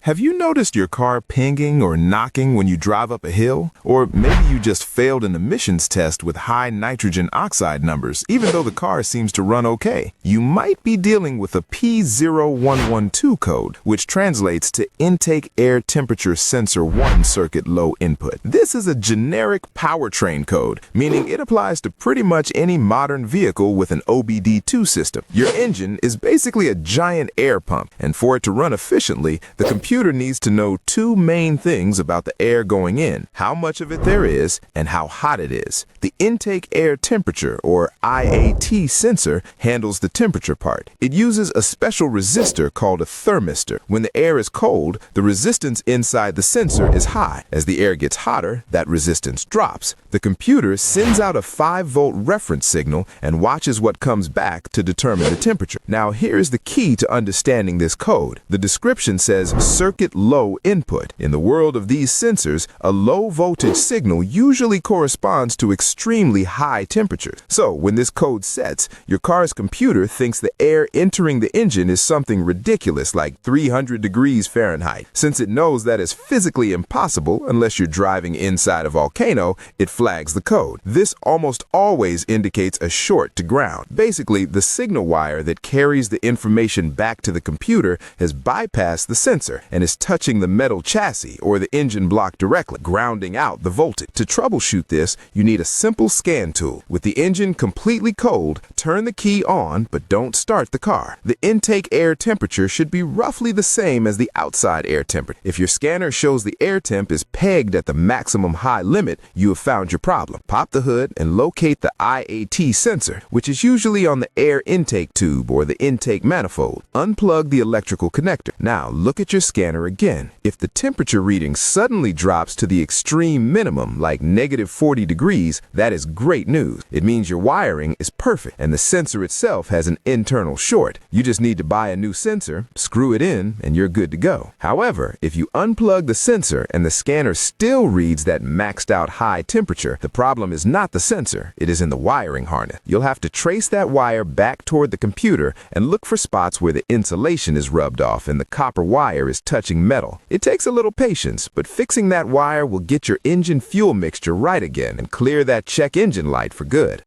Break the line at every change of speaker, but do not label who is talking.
Have you noticed your car pinging or knocking when you drive up a hill? Or maybe you just failed an emissions test with high nitrogen oxide numbers, even though the car seems to run okay. You might be dealing with a P0112 code, which translates to intake air temperature sensor 1 circuit low input. This is a generic powertrain code, meaning it applies to pretty much any modern vehicle with an OBD2 system. Your engine is basically a giant air pump, and for it to run efficiently, the computer needs to know two main things about the air going in: how much of it there is and how hot it is. The intake air temperature, or IAT sensor, handles the temperature part. It uses a special resistor called a thermistor. When the air is cold, the resistance inside the sensor is high. As the air gets hotter, that resistance drops. The computer sends out a 5-volt reference signal and watches what comes back to determine the temperature. Now, here's the key to understanding this code. The description says circuit low input. In the world of these sensors, a low voltage signal usually corresponds to extremely high temperatures. So when this code sets, your car's computer thinks the air entering the engine is something ridiculous like 300 degrees Fahrenheit. Since it knows that is physically impossible unless you're driving inside a volcano, it flags the code. This almost always indicates a short to ground. Basically, the signal wire that carries the information back to the computer has bypassed the sensor and is touching the metal chassis or the engine block directly, grounding out the voltage. To troubleshoot this, you need a simple scan tool. With the engine completely cold, turn the key on, but don't start the car. The intake air temperature should be roughly the same as the outside air temperature. If your scanner shows the air temp is pegged at the maximum high limit, you have found your problem. Pop the hood and locate the IAT sensor, which is usually on the air intake tube or the intake manifold. Unplug the electrical connector. Now look at your scanner again. If the temperature reading suddenly drops to the extreme minimum, like -40 degrees, that is great news. It means your wiring is perfect and the sensor itself has an internal short. You just need to buy a new sensor, screw it in, and you're good to go. However, if you unplug the sensor and the scanner still reads that maxed out high temperature, the problem is not the sensor, it is in the wiring harness. You'll have to trace that wire back toward the computer and look for spots where the insulation is rubbed off and the copper wire is touching metal. It takes a little patience, but fixing that wire will get your engine fuel mixture right again and clear that check engine light for good.